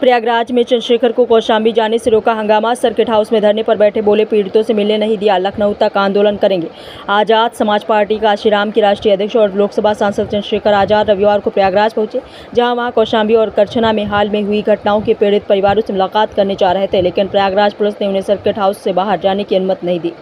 प्रयागराज में चंद्रशेखर को कौशाम्बी जाने से रोका, हंगामा। सर्किट हाउस में धरने पर बैठे, बोले पीड़ितों से मिलने नहीं दिया, लखनऊ तक आंदोलन करेंगे। आजाद समाज पार्टी का श्रीराम के राष्ट्रीय अध्यक्ष और लोकसभा सांसद चंद्रशेखर आजाद रविवार को प्रयागराज पहुंचे, जहां वहां कौशाम्बी और करछना में हाल में हुई घटनाओं के पीड़ित परिवारों से मुलाकात करने जा रहे थे, लेकिन प्रयागराज पुलिस ने उन्हें सर्किट हाउस से बाहर जाने की अनुमति नहीं दी।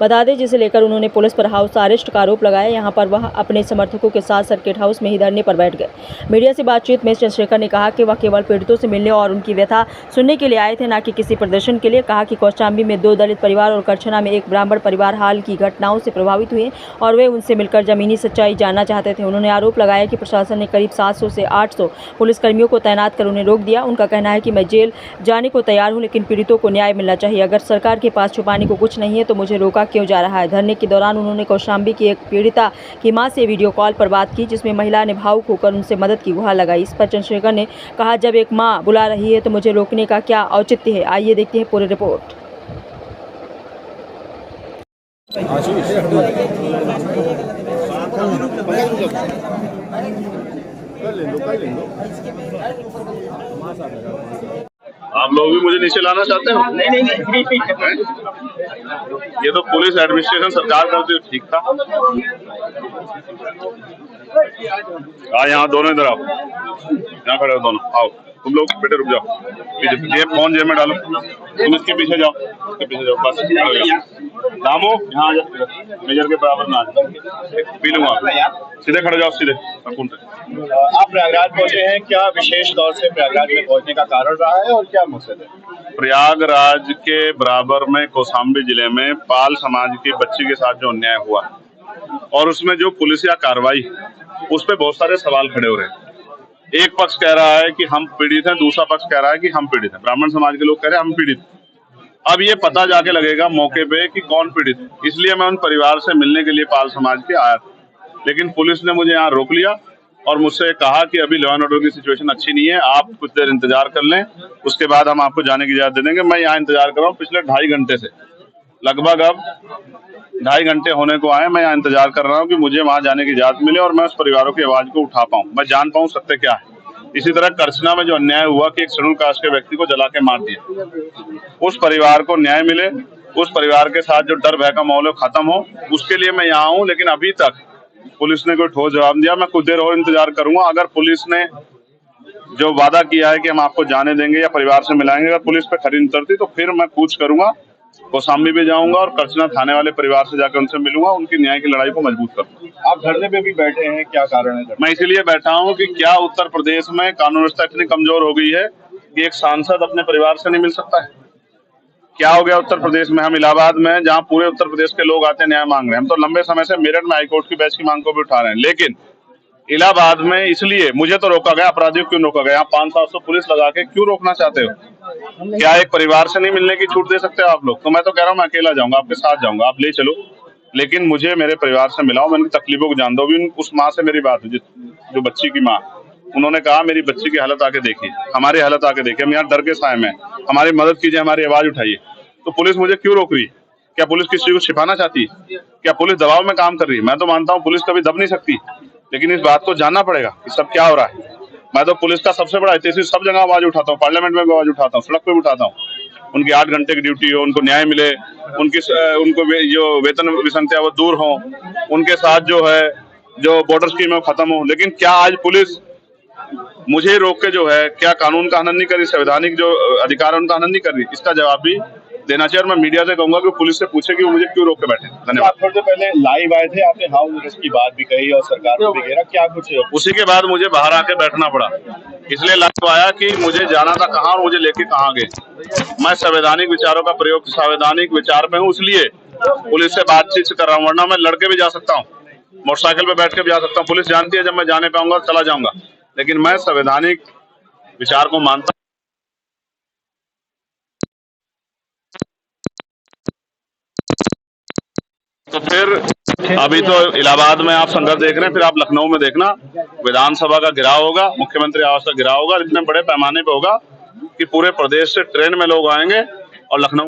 बता दें, जिसे लेकर उन्होंने पुलिस पर हाउस अरेस्ट का आरोप लगाया। यहां पर वह अपने समर्थकों के साथ सर्किट हाउस में ही धरने पर बैठ गए। मीडिया से बातचीत में चंद्रशेखर ने कहा कि वह केवल पीड़ितों से मिलने और उनकी व्यथा सुनने के लिए आए थे, न कि किसी प्रदर्शन के लिए। कहा कि कौशाम्बी में 2 दलित परिवार और करछना में एक ब्राह्मण परिवार हाल की घटनाओं से प्रभावित हुए और वे उनसे मिलकर जमीनी सच्चाई जानना चाहते थे। उन्होंने आरोप लगाया कि प्रशासन ने करीब 700 से 800 पुलिसकर्मियों को तैनात कर उन्हें रोक दिया। उनका कहना है कि मैं जेल जाने को तैयार हूं, लेकिन पीड़ितों को न्याय मिलना चाहिए। अगर सरकार के पास छुपाने को कुछ नहीं है तो मुझे रोका क्यों जा रहा है। धरने के दौरान उन्होंने कौशाम्बी की एक पीड़िता की मां से वीडियो कॉल पर बात की, जिसमें महिला ने भावुक होकर उनसे मदद की गुहार लगाई। इस पर चंद्रशेखर ने कहा, जब एक मां बुला रही है तो मुझे रोकने का क्या औचित्य है। आइए देखते हैं पूरी रिपोर्ट। आप लोग भी मुझे नीचे लाना चाहते हो? नहीं। ये तो पुलिस एडमिनिस्ट्रेशन सरकार करती ठीक था। यहाँ दोनों इधर आओ, यहाँ खड़े हो दोनों, आओ तुम लोग बेटे रुक जाओ, पीछे ये फोन जेब में डालो, तुम इसके पीछे जाओ, इसके पीछे जाओ, बस दामो यहाँ आ जाओ, मेजर के बराबर में आ जाओ, पी लूंगा, सीधे खड़े जाओ, सीधे। आप प्रयागराज पहुंचे हैं, क्या विशेष तौर से प्रयागराज में पहुंचने का कारण रहा है और क्या मकसद है? प्रयागराज के बराबर में कौशाम्बी जिले में पाल समाज की बच्ची के साथ जो अन्याय हुआ और उसमें जो पुलिसिया कार्रवाई, उस पर बहुत सारे सवाल खड़े हो रहे हैं। एक पक्ष कह रहा है कि हम पीड़ित हैं, दूसरा पक्ष कह रहा है कि हम पीड़ित हैं। ब्राह्मण समाज के लोग कह रहे हैं हम पीड़ित। अब ये पता जाके लगेगा मौके पे कि कौन पीड़ित। इसलिए मैं उन परिवार से मिलने के लिए पाल समाज के आया था, लेकिन पुलिस ने मुझे यहाँ रोक लिया और मुझसे कहा कि अभी लॉ एंड ऑर्डर की सिचुएशन अच्छी नहीं है, आप कुछ देर इंतजार कर लें, उसके बाद हम आपको जाने की इजाजत दे देंगे। मैं यहाँ इंतजार कर रहा हूँ पिछले 2.5 घंटे से, लगभग अब 2.5 घंटे होने को आए। मैं यहाँ इंतजार कर रहा हूँ कि मुझे वहां जाने की इजाजत मिले और मैं उस परिवारों की आवाज को उठा पाऊँ, मैं जान पाऊँ सत्य क्या है। इसी तरह करछना में जो अन्याय हुआ कि एक शेड्यूल कास्ट के व्यक्ति को जला के मार दिया, उस परिवार को न्याय मिले, उस परिवार के साथ जो डर भय का माहौल खत्म हो, उसके लिए मैं यहाँ हूँ। लेकिन अभी तक पुलिस ने कोई ठोस जवाब दिया। मैं कुछ देर और इंतजार करूंगा। अगर पुलिस ने जो वादा किया है कि हम आपको जाने देंगे या परिवार से मिलाएंगे, अगर पुलिस पे खरी उतरती तो फिर मैं कूच करूंगा, कौशाम्बी भी जाऊंगा और करछना थाने वाले परिवार से जाकर उनसे मिलूंगा, उनकी न्याय की लड़ाई को मजबूत करूंगा। आप धरने पे भी बैठे हैं, क्या कारण है? मैं इसीलिए बैठा हूं कि क्या उत्तर प्रदेश में कानून व्यवस्था इतनी कमजोर हो गई है कि एक सांसद अपने परिवार से नहीं मिल सकता है? क्या हो गया उत्तर प्रदेश में? हम इलाहाबाद में, जहां पूरे उत्तर प्रदेश के लोग आते हैं न्याय मांग रहे हैं, हम तो लंबे समय से मेरठ में हाईकोर्ट की बेंच की मांग को भी उठा रहे हैं, लेकिन इलाहाबाद में इसलिए मुझे तो रोका गया। अपराधियों क्यों रोका गया? यहाँ 500-700 पुलिस लगा के क्यों रोकना चाहते हो? क्या एक परिवार से नहीं मिलने की छूट दे सकते हो आप लोग? तो मैं तो कह रहा हूँ मैं अकेला जाऊंगा, आपके साथ जाऊंगा, आप ले चलो, लेकिन मुझे मेरे परिवार से मिलाओ, मैं उनकी तकलीफों को जान दो। भी उस माँ से मेरी बात हुई, जो बच्ची की माँ, उन्होंने कहा मेरी बच्ची की हालत आके देखिए, हमारी हालत आके देखिए, हम यहाँ डर के साए में, हमारी मदद कीजिए, हमारी आवाज उठाइए। तो पुलिस मुझे क्यों रोक रही है? क्या पुलिस किसी को छिपाना चाहती है? क्या पुलिस दबाव में काम कर रही है? मैं तो मानता हूँ पुलिस कभी दब नहीं सकती, लेकिन इस बात को जानना पड़ेगा कि सब क्या हो रहा है। मैं तो पुलिस का सबसे बड़ा हितैषी, सब जगह आवाज उठाता हूँ, पार्लियामेंट में भी आवाज उठाता हूँ, सड़क पे भी उठाता हूँ। उनकी 8 घंटे की ड्यूटी हो, उनको न्याय मिले, उनको जो वेतन विसंगतियां वो दूर हो, उनके साथ जो है जो बॉर्डर स्कीम है वो खत्म हो। लेकिन क्या आज पुलिस मुझे रोक के जो है क्या कानून का हनन नहीं कर रही, संवैधानिक जो अधिकार है उनका हनन नहीं कर रही? इसका जवाब भी देना चाहिए और मैं मीडिया से कहूंगा कि पुलिस से पूछे कि वो मुझे क्यों रोक के बैठे। धन्यवाद। थोड़ी देर पहले लाइव आए थे, आपने हाउस अरेस्ट की बात भी कही और सरकार को भी घेरा, क्या कुछ? उसी के बाद मुझे बाहर आके बैठना पड़ा, इसलिए लाइव आया कि मुझे जाना था कहाँ और मुझे लेके कहाँ गए। मैं संवैधानिक विचारों का प्रयोग, संवैधानिक विचार पे हूँ, इसलिए पुलिस से बातचीत कर रहा हूँ, वरना मैं लड़के भी जा सकता हूँ, मोटरसाइकिल पे बैठ के भी जा सकता हूँ। पुलिस जानती है जब मैं जाने पाऊंगा चला जाऊंगा, लेकिन मैं संवैधानिक विचार को मानता। तो फिर अभी तो इलाहाबाद में आप संघर्ष देख रहे हैं, फिर आप लखनऊ में देखना विधानसभा का घेराव होगा, मुख्यमंत्री आवास का घेराव होगा, इतने बड़े पैमाने पे होगा कि पूरे प्रदेश से ट्रेन में लोग आएंगे और लखनऊ